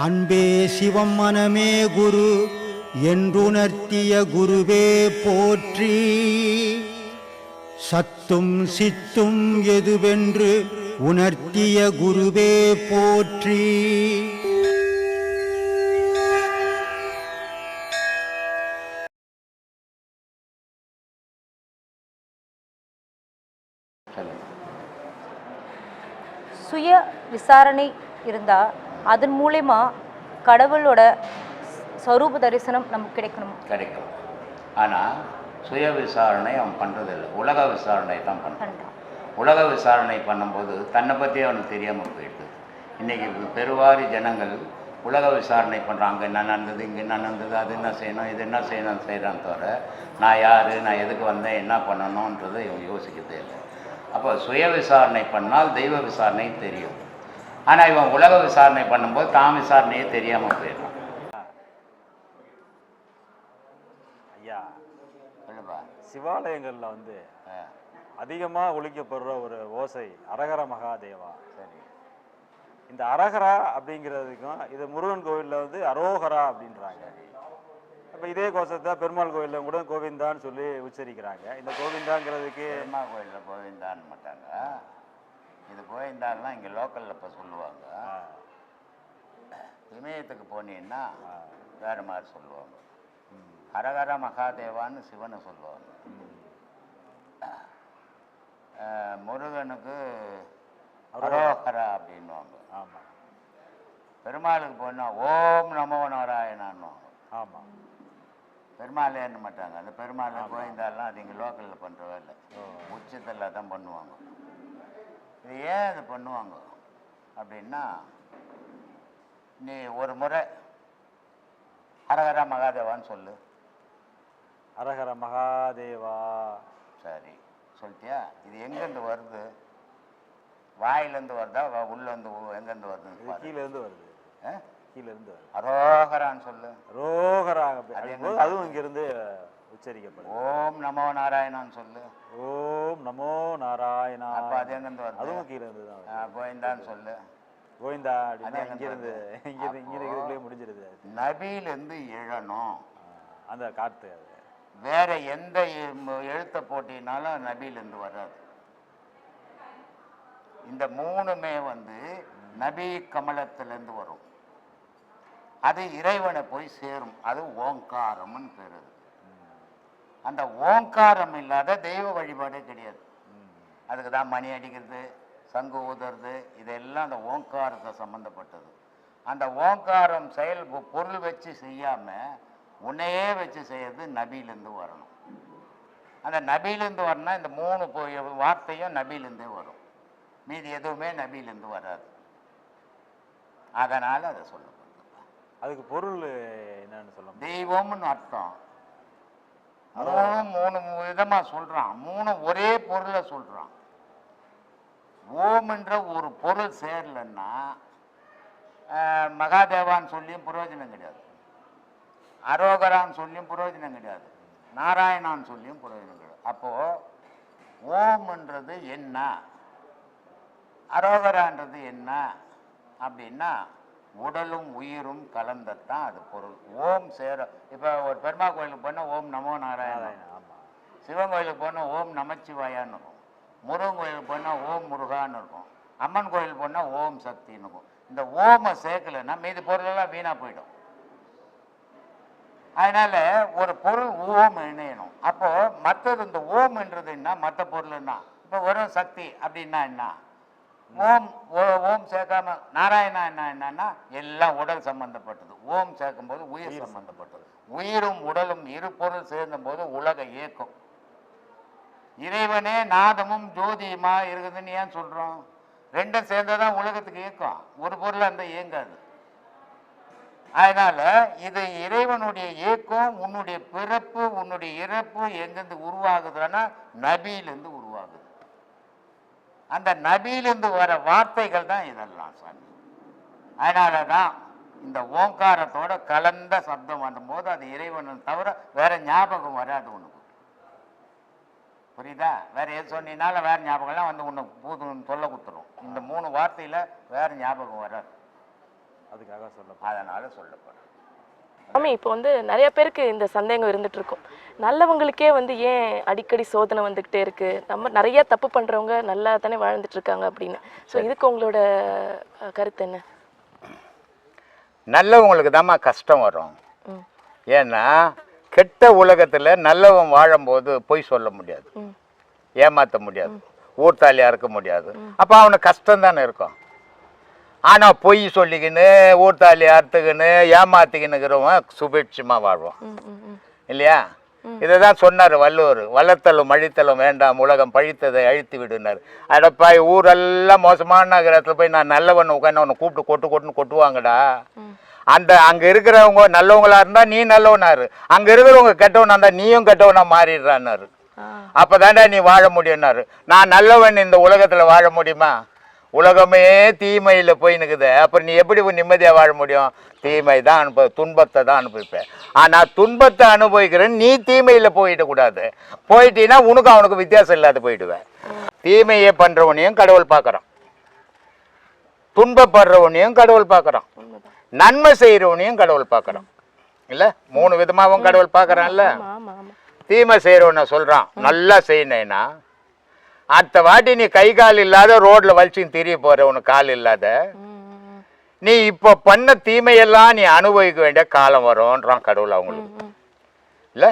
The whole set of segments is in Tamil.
அன்பே சிவம் மனமே குரு என்றுணர்த்திய குருவே போற்றி. சத்தும் சித்தும் எதுவென்று உணர்த்திய குருவே போற்றி. சுய விசாரணை இருந்தால் அதன் மூலமா கடவுளோட ஸ்வரூப தரிசனம் நமக்கு கிடைக்கும். ஆனால் சுய விசாரணை அவன் பண்ணுறதில்லை, உலக விசாரணை தான் பண்ணுறான். உலக விசாரணை பண்ணும்போது தன்னை பற்றி அவனுக்கு தெரியாமல் போயிடுது. இன்றைக்கி பெருவாரி ஜனங்கள் உலக விசாரணை பண்ணுறான். அங்கே என்ன நடந்தது, இங்கே என்ன நடந்தது, அது என்ன செய்யணும், இது என்ன செய்யறான்னு தவிர நான் யார், நான் எதுக்கு வந்தேன், என்ன பண்ணணுன்றதை இவன் யோசிக்கதே இல்லை. அப்போ சுய விசாரணை பண்ணால் தெய்வ விசாரணை தெரியும். ஆனால் இவன் உலக விசாரணை பண்ணும்போது தான் விசாரணையே தெரியாமல் போயிடுறான். ஐயா சொல்லுப்பா. சிவாலயங்களில் அதிகமாக ஒழிக்கப்படுற ஒரு ஓசை அரகர மகாதேவா. சரி, இந்த அரகரா அப்படிங்கிறதுக்கும் இது முருகன் கோவிலில் அரோகரா அப்படின்றாங்க. இப்போ இதே கோஷத்தை பெருமாள் கோயிலில் கூட கோவிந்தான்னு சொல்லி உச்சரிக்கிறாங்க. இந்த கோவிந்தாங்கிறதுக்கு பெருமாள் கோயிலில் கோவிந்தான்னு மாட்டாங்க, இது கோவிந்தான்லாம் இங்கே லோக்கலில் இப்போ சொல்லுவாங்க. இமயத்துக்கு போனீங்கன்னா வேறு மாதிரி சொல்லுவாங்க. ஹரஹர மகாதேவான்னு சிவனை சொல்லுவாங்க. முருகனுக்கு அரோகரா அப்படின்வாங்க. ஆமாம். பெருமாளுக்கு போனால் ஓம் நமோ நாராயணான்வாங்க. ஆமாம். பெருமாள் ஏற்ற மாட்டாங்க. அந்த பெருமாள் கோவிந்தாலாம் அது இங்கே லோக்கலில் பண்ணுற வேலை, உச்சத்தில் தான் பண்ணுவாங்க. இது ஏன் அது பண்ணுவாங்க அப்படின்னா, நீ ஒரு முறை ஹரஹர மகாதேவான்னு சொல்லு. ஹரஹர மகாதேவா. சரி சொல்லிட்டியா? இது எங்கேருந்து வருது? வாயிலேருந்து வருதா, உள்ளேருந்து எங்கேருந்து வருது? கீழேருந்து வருது. கீழேருந்து வருது. அரோகரான்னு சொல்லு. அரோகரா அதுவும் இங்கிருந்து உச்சரிக்கப்படும். ஓம் நமோ நாராயணான்னு சொல்லு. ஓம் நமோ நாராயணா. அப்போ அது எங்கேருந்து வருது? அதுவும் கீழேருந்து தான். கோவிந்தான்னு சொல்லு. கோவிந்தா அப்படின்னா இங்கிருந்து இங்கே முடிஞ்சிருது. நபியிலேருந்து எழணும் அந்த காற்று. அது வேற எந்த எழுத்தை போட்டினாலும் நபியிலேருந்து வராது. இந்த மூணுமே நபி கமலத்திலேருந்து வரும். அது இறைவனை போய் சேரும். அது ஓங்காரம்னு பேர். அந்த ஓங்காரம் இல்லாத தெய்வ வழிபாடே கிடையாது. அதுக்கு தான் மணி அடிக்கிறது, சங்கு ஊதுறது, இதெல்லாம் அந்த ஓங்காரத்தை சம்மந்தப்பட்டது. அந்த ஓங்காரம் செயல் பொருள் வச்சு செய்யாமல் உன்னையே வச்சு செய்யறது நபியிலேருந்து வரணும். அந்த நபியிலேருந்து வரணும்னா இந்த மூணு வார்த்தையும் நபியிலேருந்தே வரும். மீதி எதுவுமே நபியிலேருந்து வராது. அதனால் அதை சொல்லப்படுது. அதுக்கு பொருள் என்னன்னு சொல்ல? தெய்வம்னு அர்த்தம். மூணு விதமாக சொல்கிறான். மூணு ஒரே பொருளை சொல்கிறான். ஓம்ன்ற ஒரு பொருள் சேரலன்னா மகாதேவான்னு சொல்லியும் பிரயோஜனம் கிடையாது, அரோகரான்னு சொல்லியும் பிரயோஜனம் கிடையாது, நாராயணான்னு சொல்லியும் பிரயோஜனம் கிடையாது. அப்போது ஓம்ன்றது என்ன, அரோகரான்றது என்ன அப்படின்னா உடலும் உயிரும் கலந்தத்தான் அது பொருள். ஓம் சேர. இப்போ ஒரு பெருமா கோயிலுக்கு போனால் ஓம் நமோ நாராயணா. சிவன் கோயிலுக்கு போனால் ஓம் நமச்சிவாயான்னு இருக்கும். முருகன் கோயிலுக்கு போனால் ஓம் முருகான்னு இருக்கும். அம்மன் கோயிலுக்கு போனால் ஓம் சக்தின்னு இருக்கும். இந்த ஓமை சேர்க்கலைன்னா மீதி பொருளெல்லாம் வீணாக போயிடும். அதனால ஒரு பொருள் ஓம் இணையணும். அப்போ மற்றது இந்த ஓம்ன்றது என்ன, மற்ற பொருள் என்ன? இப்போ வெறும் சக்தி அப்படின்னா என்ன? ஓம் ஓம் சேர்க்காம நாராயணா என்னன்னா எல்லாம் உடல் சம்பந்தப்பட்டது. ஓம் சேர்க்கும் போது உயிர் சம்பந்தப்பட்டது. உயிரும் உடலும் இரு பொருள் சேர்ந்த போது உலக இயக்கம். இறைவனே நாதமும் ஜோதியுமா இருக்குதுன்னு ஏன் சொல்றோம்? ரெண்டும் சேர்ந்ததான் உலகத்துக்கு இயக்கம். ஒரு பொருள் அந்த இயங்காது. அதனால இது இறைவனுடைய இயக்கம். உன்னுடைய பிறப்பு உன்னுடைய இறப்பு எங்கிருந்து உருவாகுதுன்னா நபியிலிருந்து உருவாகுது. அந்த நபியிலிருந்து வர வார்த்தைகள் தான் இதெல்லாம் சாமி. அதனால தான் இந்த ஓங்காரத்தோட கலந்த சப்தம் வரும்போது அது இறைவனை தவிர வேற ஞாபகம் வராது உனக்கு. புரியுதா? வேற எது சொன்னீங்கனால வேற ஞாபகம்லாம் உன்னை பூதுன்னு சொல்ல கொடுத்துரும். இந்த மூணு வார்த்தையில வேற ஞாபகம் வராது. அதுக்காக சொல்லப்படும். அதனால சொல்லப்படும். சாமி, இப்போ வந்து நிறைய பேருக்கு இந்த சந்தேகம் இருந்துட்டு இருக்கும், நல்லவங்களுக்கே வந்து ஏன் அடிக்கடி சோதனை வந்துகிட்டே இருக்கு, நம்ம நிறைய தப்பு பண்றவங்க நல்லா தானே வாழ்ந்துட்டு இருக்காங்க அப்படின்னு. ஸோ இதுக்கு உங்களோட கருத்து என்ன? நல்லவங்களுக்கு தாம்மா கஷ்டம் வரும். ஏன்னா கெட்ட உலகத்துல நல்லவன் வாழும்போது பொய் சொல்ல முடியாது, ஏமாற்ற முடியாது, ஊர்த்தாலியா இருக்க முடியாது. அப்ப அவனுக்கு கஷ்டம் தானே இருக்கும். ஆனா பொய் சொல்லிக்கின்னு ஊர்த்தாலி அறுத்துக்கின்னு ஏமாத்திக்கின்னுக்கிறவன் சுபிட்சமா வாழ்வான் இல்லையா? இதைதான் சொன்னார் வள்ளுவர். வளர்த்தலும் அழித்தலும் வேண்டாம், உலகம் பழித்ததை அழித்து விடுனார். அடப்பாய், ஊரெல்லாம் மோசமான நகரத்துல போய் நான் நல்லவன் உட்காந்து அவனை கூப்பிட்டு கொட்டுன்னு கொட்டுவாங்கடா. அங்க இருக்கிறவங்க நல்லவங்களா இருந்தா நீ நல்லவனாரு, அங்க இருக்கிறவங்க கெட்டவனா இருந்தா நீயும் கெட்டவனா மாறிடுறான்னாரு. அப்பதான்டா நீ வாழ முடியும்னாரு. நான் நல்லவன் இந்த உலகத்துல வாழ முடியுமா? உலகமே தீமையில போய் நிற்குது. அப்புறம் நீ எப்படி நிம்மதியா வாழ முடியும்? தீமை தான் துன்பத்தை தான் அனுபவிப்பேன். ஆனா துன்பத்தை அனுபவிக்கிறேன், நீ தீமையில போயிட கூடாது. போயிட்டீங்கன்னா உனக்கு அவனுக்கு வித்தியாசம் இல்லாத போயிடுவேன். தீமையை பண்றவனையும் கடவுள் பார்க்கறான், துன்பப்படுறவனையும் கடவுள் பார்க்கறான், நன்மை செய்யறவனையும் கடவுள் பார்க்கறான் இல்ல? 3 விதமாவும் கடவுள் பார்க்கறான்ல. தீமை செய்யறவனை சொல்றான் நல்லா செய்யணும்னா, அடுத்த வாட்டி நீ கை கால் இல்லாத ரோட்ல வலிச்சுன்னு திரிய போற, உனக்கு கால் இல்லாத, நீ இப்ப பண்ண தீமையெல்லாம் நீ அனுபவிக்க வேண்டிய காலம் வரும்ன்றான் கடவுள் அவங்களுக்கு இல்ல?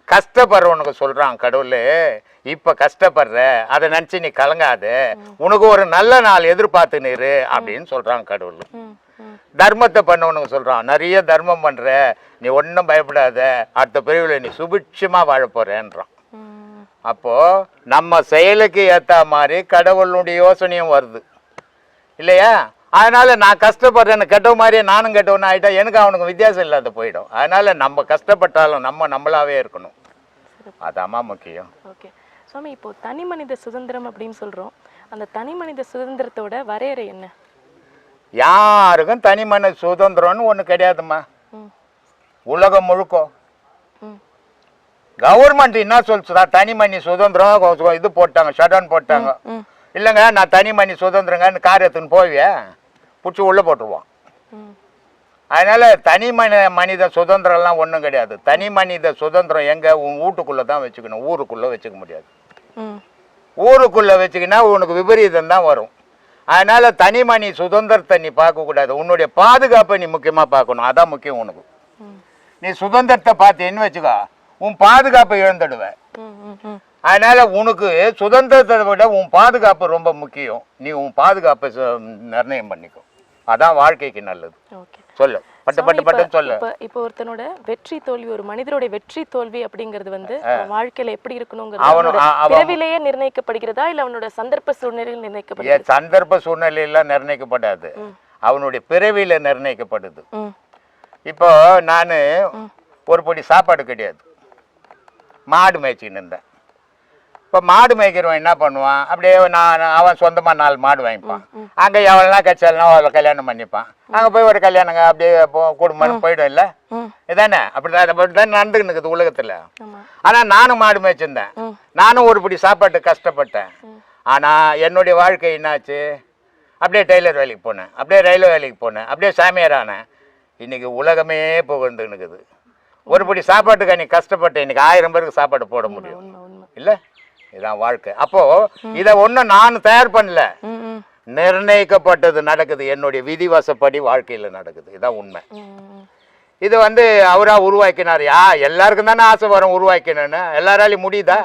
கஷ்டப்படுறவனுக்கு சொல்றான் கடவுள், இப்ப கஷ்டப்படுற, அதை நினைச்சு நீ கலங்காத, உனக்கு ஒரு நல்ல நாள் எதிர்பார்த்து நிறு அப்படின்னு சொல்றான் கடவுள். தர்மத்தை பண்ணவனுக்கு சொல்றான், நிறைய தர்மம் பண்ற, நீ ஒன்னும் பயப்படாத, அடுத்த பிரிவுல நீ சுபிட்சமா வாழ போறேன்றான். அப்போ நம்ம செயலுக்கு ஏத்த மாதிரி கடவுளுடைய யோசனையும் வருது இல்லையா? அதனால நான் கஷ்டப்படுறேன்னு கெட்ட மாதிரியே நானும் கெட்டவன் ஆயிட்டா எனக்கு அவனுக்கு வித்தியாசம் இல்லாத போயிடும். அதனால நம்ம கஷ்டப்பட்டாலும் நம்மளாவே இருக்கணும், அதாம்மா முக்கியம். ஓகே சுவாமி, இப்போ தனி மனித சுதந்திரம் அப்படின்னு சொல்றோம், அந்த தனி மனித சுதந்திரத்தோட வரையறை என்ன? யாருக்கும் தனி மனித சுதந்திரம்னு ஒண்ணு கிடையாதும்மா. உலகம் முழுக்க கவர்மெண்ட் என்ன சொல்லுதா, தனி மணி சுதந்திரம் இது போட்டாங்க, ஷட்டவுன் போட்டாங்க. இல்லைங்க நான் தனி மணி சுதந்திரங்கன்னு கார் எடுத்துன்னு போவிய பிடிச்சி உள்ள போட்டுருவோம். அதனால தனி மனித சுதந்திரம்லாம் ஒன்றும் கிடையாது. தனி மனித சுதந்திரம் எங்க? உன் வீட்டுக்குள்ள தான் வச்சுக்கணும், ஊருக்குள்ள வச்சுக்க முடியாது. ஊருக்குள்ள வச்சுக்கினா உனக்கு விபரீதம் தான் வரும். அதனால தனி மணி சுதந்திரத்தை நீ பார்க்கக்கூடாது, உன்னுடைய பாதுகாப்பை நீ முக்கியமா பார்க்கணும், அதான் முக்கியம் உனக்கு. நீ சுதந்திரத்தை பார்த்தேன்னு வச்சுக்கோ, உன் பாதுகாப்பை இழந்துடுவேன். அதனால உனக்கு சுதந்திரத்தை விட உன் பாதுகாப்பு ரொம்ப முக்கியம். நீ உன் பாதுகாப்பை நிர்ணயம் பண்ணிக்கும், அதான் வாழ்க்கைக்கு நல்லது. சொல்லு, பட்டு சொல்லு. இப்போ ஒருத்தனோட வெற்றி தோல்வி, ஒரு மனிதனுடைய வெற்றி தோல்வி அப்படிங்கிறது வந்து வாழ்க்கையில எப்படி இருக்கணுங்கிறது பிறவிலேயே நிர்ணயிக்கப்படுகிறதா இல்ல அவனோட சந்தர்ப்ப சூழ்நிலையில் நிர்ணயிக்கப்படுகிறது? சந்தர்ப்ப சூழ்நிலையில நிர்ணயிக்கப்படாது, அவனுடைய பிறவியில நிர்ணயிக்கப்படுது. இப்போ நான் ஒரு பொடி சாப்பாடு கிடையாது, மாடு மேய்ச்சின்னு இருந்தேன். இப்போ மாடு மேய்க்கிறவன் என்ன பண்ணுவான், அப்படியே அவன் சொந்தமாக 4 மாடு வாங்கிப்பான். அங்கே எவ்வளோனா கட்சியாலனா அவளை கல்யாணம் பண்ணிப்பான். அங்கே போய் ஒரு கல்யாணங்க அப்படியே குடும்பம் போயிடும் இல்லை? இதானே அப்படிதான் நடந்துக்கின்னு இருக்குது உலகத்தில். ஆனால் நானும் மாடு மேய்ச்சிருந்தேன், நானும் ஒரு படி சாப்பாட்டு கஷ்டப்பட்டேன். ஆனால் என்னுடைய வாழ்க்கை என்னாச்சு, அப்படியே டெய்லர் வேலைக்கு போனேன், அப்படியே ரயில்வே வேலைக்கு போனேன், அப்படியே சாமியார் ஆனேன். இன்னைக்கு உலகமே புகழ்ந்துன்னு இருக்குது. ஒரு படி சாப்பாட்டுக்கு நீ கஷ்டப்பட்டு இன்னைக்கு 1000 பேருக்கு சாப்பாடு போட முடியும் இல்லை? இதான் வாழ்க்கை. அப்போ இதை ஒன்றும் நான் தயார் பண்ணல, நிர்ணயிக்கப்பட்டது நடக்குது, என்னுடைய விதிவசப்படி வாழ்க்கையில் நடக்குது. இதான் உண்மை. இது வந்து அவரா உருவாக்கினார். எல்லாருக்கும் தானே ஆசை வரும் உருவாக்கணும்னு, எல்லாராலையும் முடியுதா?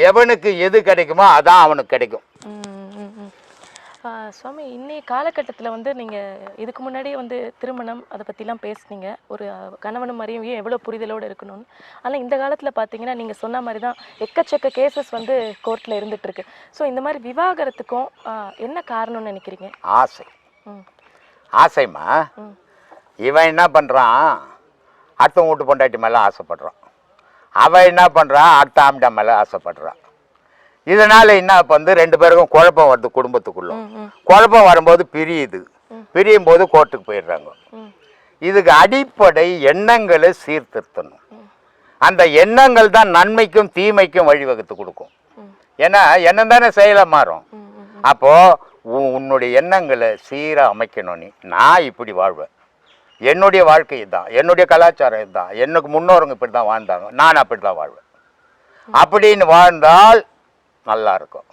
எவனுக்கு எது கிடைக்குமோ அதான் அவனுக்கு கிடைக்கும். சுவாமி, இன்னைய காலகட்டத்தில் வந்து நீங்கள் இதுக்கு முன்னாடியே வந்து திருமணம் அதை பற்றிலாம் பேசுனீங்க, ஒரு கணவனும் மனைவியும் எவ்வளோ புரிதலோடு இருக்கணும்னு. ஆனால் இந்த காலத்தில் பார்த்தீங்கன்னா நீங்கள் சொன்ன மாதிரி தான் எக்கச்சக்க கேசஸ் வந்து கோர்ட்டில் இருந்துகிட்ருக்கு. ஸோ இந்த மாதிரி விவாகரத்துக்கும் என்ன காரணம்னு நினைக்கிறீங்க? ஆசை. ஆசைமா, இவன் என்ன பண்ணுறான், அடுத்த வீட்டு பொண்டாட்டி மேலே ஆசைப்படுறான். அவன் என்ன பண்ணுறான், அடுத்த ஆம்டா மேலே ஆசைப்படுறான். இதனால என்ன வந்து 2 பேருக்கும் குழப்பம் வருது குடும்பத்துக்குள்ள. குழப்பம் வரும்போது பிரியும் போது கோர்ட்டுக்கு போயிடுறாங்க. இதுக்கு அடிப்படை எண்ணங்களை சீர்திருத்தணும். அந்த எண்ணங்கள் தான் நன்மைக்கும் தீமைக்கும் வழிவகுத்து கொடுக்கும். ஏன்னா எண்ணம் தானே செயலை மாறும். அப்போ உன்னுடைய எண்ணங்களை சீராக அமைக்கணும். நான் இப்படி வாழ்வேன், என்னுடைய வாழ்க்கை இதுதான், என்னுடைய கலாச்சாரம் இதுதான், எனக்கு முன்னோருங்க இப்படி தான் வாழ்ந்தாங்க, நான் அப்படி தான் வாழ்வேன் அப்படின்னு வாழ்ந்தால் நல்லா இருக்கும்.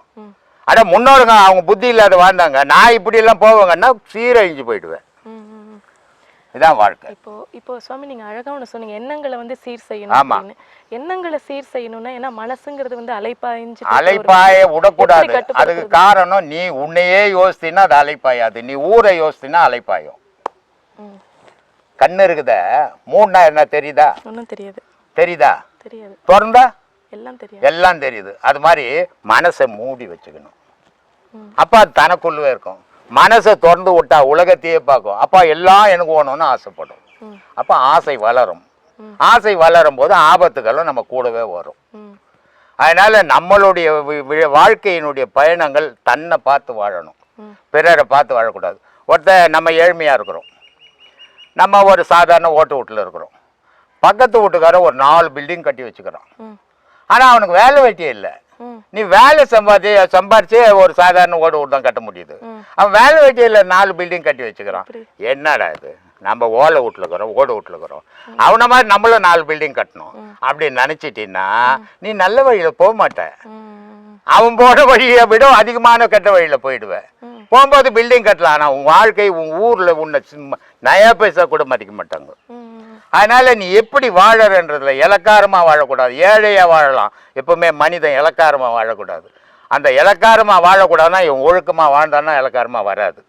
ஆனால் முன்னோருங்க அவங்க புத்தி இல்லாத வாழ்ந்தாங்க, நான் இப்படியெல்லாம் போவேங்கன்னா சீரழிஞ்சு போயிடுவேன். இதான் வாழ்க்கை. இப்போ சுவாமி நீங்க அழகா ஒன்று சொன்னீங்க, எண்ணங்களை வந்து சீர் செய்யணும் அப்படின்னு. எண்ணங்களை சீர் செய்யணும்னா ஏன்னா மனசுங்கிறது வந்து அலைப்பாய விடக்கூடாது. அதுக்கு காரணம் நீ உன்னையே யோசித்தீங்கன்னா அது அலைப்பாயாது, நீ ஊரை யோசித்தீங்கன்னா அலைப்பாயும். கண்ணு இருக்குத மூணுனா என்ன தெரியுதா? ஒன்றும் தெரியாது. தெரியுதா? தெரியாது. திறந்தா எல்லாம் தெரியும், எல்லாம் தெரியுது. அது மாதிரி மனசை மூடி வச்சுக்கணும், அப்போ அது தனக்குள்ளவே இருக்கும். மனசை திறந்து விட்டா உலகத்தையே பார்க்கும், அப்போ எல்லாம் எனக்கு வேணும்னு ஆசைப்படும். அப்போ ஆசை வளரும். ஆசை வளரும் போது ஆபத்துகளும் நம்ம கூடவே வரும். அதனால நம்மளுடைய வாழ்க்கையினுடைய பயணங்கள் தன்னை பார்த்து வாழணும், பிறரை பார்த்து வாழக்கூடாது. ஒருத்தர் நம்ம ஏழ்மையாக இருக்கிறோம், நம்ம ஒரு சாதாரண ஓட்டு வீட்டில் இருக்கிறோம், பக்கத்து வீட்டுக்காரன் ஒரு 4 பில்டிங் கட்டி வச்சுக்கிறோம், ஆனால் அவனுக்கு வேலை வெட்டியே இல்லை. நீ வேலை சம்பாரிச்சு ஒரு சாதாரண ஓடு வீடு தான் கட்ட முடியுது, அவன் வேலை வெட்டியில் 4 பில்டிங் கட்டி வச்சுக்கிறான். என்னடா இது, நம்ம ஓலை வீட்டில் இருக்கிறோம், ஓடு வீட்டில் இருக்கிறோம், அவனை மாதிரி நம்மளும் 4 பில்டிங் கட்டணும் அப்படின்னு நினச்சிட்டின்னா நீ நல்ல வழியில் போக மாட்டேன். அவன் போன வழியை விட அதிகமான கெட்ட வழியில் போயிடுவேன். போகும்போது பில்டிங் கட்டலாம், ஆனால் உன் வாழ்க்கை உன் ஊரில் உன்னை நயா பைசா கூட மதிக்க மாட்டாங்க. அதனால நீ எப்படி வாழறன்றதுல இலக்காரமாக வாழக்கூடாது, ஏழையாக வாழலாம். எப்பவுமே மனிதன் இலக்காரமாக வாழக்கூடாது. அந்த இலக்காரமாக வாழக்கூடாதுன்னா இவன் ஒழுக்கமாக வாழ்ந்தான்னா இலக்காரமாக வராது.